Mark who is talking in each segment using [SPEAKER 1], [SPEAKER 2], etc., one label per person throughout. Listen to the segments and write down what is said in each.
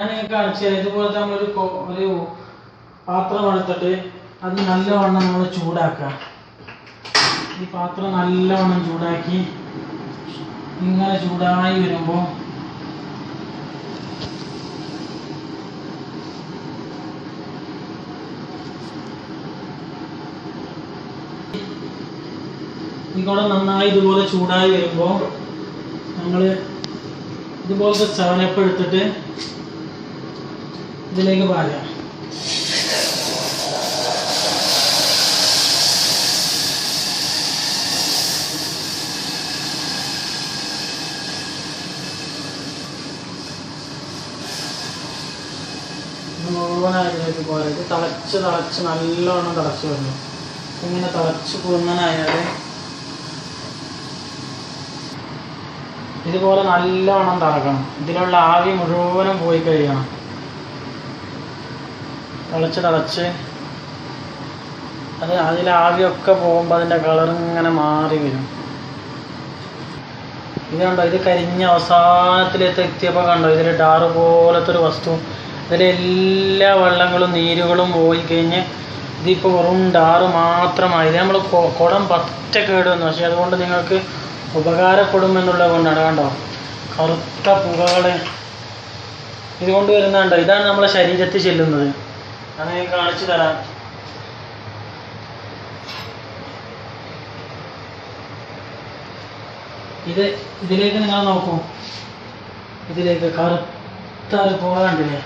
[SPEAKER 1] ഞാൻ കാണിച്ചു തരാം. ഇതുപോലെ ഒരു പാത്രം എടുത്തിട്ട് അത് നല്ലവണ്ണം നമ്മൾ ചൂടാക്കുക. ഈ പാത്രം നല്ലവണ്ണം ചൂടാക്കി ഇങ്ങനെ ചൂടായി വരുമ്പോൾ ഈ കുടം നന്നായി ഇതുപോലെ ചൂടായി വരുമ്പോൾ നമ്മൾ ഇതുപോലത്തെ ചവനപ്പം എടുത്തിട്ട് ഇതിലേക്ക് പാരാം. മുഴുവനായിട്ട് പോലെ ഇത് തിളച്ച് നല്ലോണം തിളച്ച് വരണം. ഇങ്ങനെ തിളച്ച് കുറുന്നനായാൽ ഇതുപോലെ നല്ലോണം തിളക്കണം. ഇതിലുള്ള ആവി മുഴുവനും പോയി കഴിയണം. തിളച്ച് അതിലെ ആവിയൊക്കെ പോകുമ്പോൾ അതിൻ്റെ കളർ ഇങ്ങനെ മാറി വരും. ഇത് കണ്ടോ, ഇത് കരിഞ്ഞ അവസാനത്തിലെത്തിയപ്പോൾ കണ്ടോ ഇതിൽ ഡാറ് പോലത്തെ ഒരു വസ്തു. ഇതിലെല്ലാ വെള്ളങ്ങളും നീരുകളും പോയി കഴിഞ്ഞ് ഇതിപ്പോൾ വെറും ഡാറ് മാത്രമായി. ഇത് നമ്മൾ കുടം പറ്റ കേടുവന്നു. പക്ഷെ അതുകൊണ്ട് നിങ്ങൾക്ക് ഉപകാരപ്പെടുമെന്നുള്ളത് കൊണ്ടാണ്. കണ്ടോ കറുത്ത പുകകൾ ഇതുകൊണ്ട് വരുന്നുണ്ടോ. ഇതാണ് നമ്മളെ ശരീരത്തിൽ ചെല്ലുന്നത്. അത് ഞാൻ കാണിച്ചു തരാം. ഇതിലേക്ക് നിങ്ങൾ നോക്കൂ. ഇതിലേക്ക് കറുത്ത ഒരു പുക കണ്ടില്ലേ?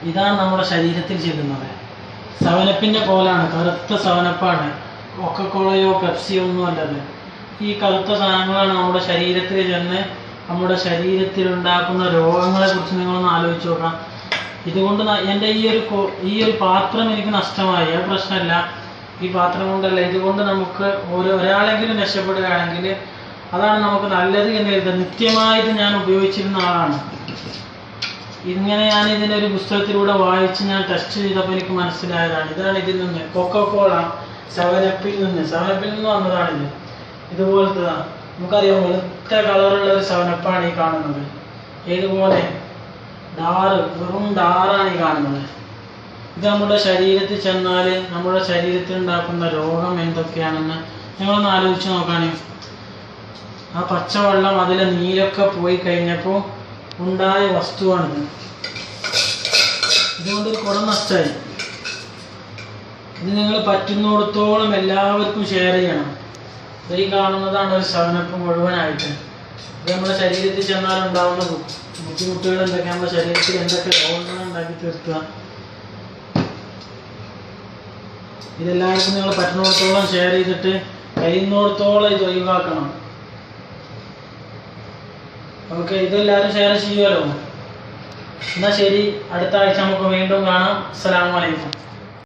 [SPEAKER 1] ഇതാണ് നമ്മുടെ ശരീരത്തിൽ ചെല്ലുന്നത്. സവനപ്പിൻ്റെ പോലാണ്, കറുത്ത സവനപ്പാണ്. കൊക്കക്കോളയോ പെപ്സിയോ ഒന്നും അല്ലത്. ഈ കറുത്ത സാധനങ്ങളാണ് നമ്മുടെ ശരീരത്തിൽ ചെന്ന് നമ്മുടെ ശരീരത്തിലുണ്ടാക്കുന്ന രോഗങ്ങളെ കുറിച്ച് നിങ്ങളൊന്ന് ആലോചിച്ച് നോക്കാം. ഇതുകൊണ്ട് എൻ്റെ ഈ ഒരു പാത്രം എനിക്ക് നഷ്ടമായി, അത് പ്രശ്നമല്ല. ഈ പാത്രം കൊണ്ടല്ല, ഇതുകൊണ്ട് നമുക്ക് ഒരാളെങ്കിലും രക്ഷപ്പെടുകയാണെങ്കിൽ അതാണ് നമുക്ക് നല്ലത് എന്ന് കരുതുന്നത്. നിത്യമായിട്ട് ഞാൻ ഉപയോഗിച്ചിരുന്ന ആളാണ്. ഇങ്ങനെ ഞാൻ ഇതിനൊരു പുസ്തകത്തിലൂടെ വായിച്ച് ഞാൻ ടെസ്റ്റ് ചെയ്തപ്പോൾ എനിക്ക് മനസ്സിലായതാണ്. ഇതാണ് ഇതിൽ നിന്ന് കൊക്കക്കോള സെവനപ്പിൽ നിന്ന് വന്നതാണിത്. ഇതുപോലത്തതാണ്. നമുക്കറിയാം വെളുത്ത കളറുള്ള ഒരു സെവനപ്പാണ് ഈ കാണുന്നത്. ഏതുപോലെ വെറും ഡാറാണ് ഈ കാണുന്നത്. ഇത് നമ്മുടെ ശരീരത്തിൽ ചെന്നാൽ നമ്മുടെ ശരീരത്തിൽ ഉണ്ടാക്കുന്ന രോഗം എന്തൊക്കെയാണെന്ന് നിങ്ങളൊന്ന് ആലോചിച്ച് നോക്കുകയാണെ. ആ പച്ചവെള്ളം അതിലെ നീരൊക്കെ പോയി കഴിഞ്ഞപ്പോൾ ഉണ്ടായ വസ്തുവാണിത്. ഇതുകൊണ്ടൊരു കുടം നഷ്ടമായി. ഇത് നിങ്ങൾ പറ്റുന്നിടത്തോളം എല്ലാവർക്കും ഷെയർ ചെയ്യണം. ഈ കാണുന്നതാണ് ഒരു സെവനപ്പ് മുഴുവനായിട്ട്. ഇത് നമ്മുടെ ശരീരത്തിൽ ചെന്നാൽ ഉണ്ടാകുന്ന ബുദ്ധിമുട്ടുകൾ എന്തൊക്കെ, നമ്മുടെ ശരീരത്തിൽ എന്തൊക്കെ രോഗങ്ങൾ ഉണ്ടാക്കി തീർക്കുക. ഇതെല്ലാവർക്കും നിങ്ങൾ പറ്റുന്നിടത്തോളം ഷെയർ ചെയ്തിട്ട് കഴിയുന്നിടത്തോളം ഇത് ഒഴിവാക്കണം. ഓക്കെ, ഇതെല്ലാവരും ഷെയർ ചെയ്യുമല്ലോ. എന്നാൽ ശരി, അടുത്ത ആഴ്ച നമുക്ക് വീണ്ടും കാണാം. അസ്സലാമു അലൈക്കും.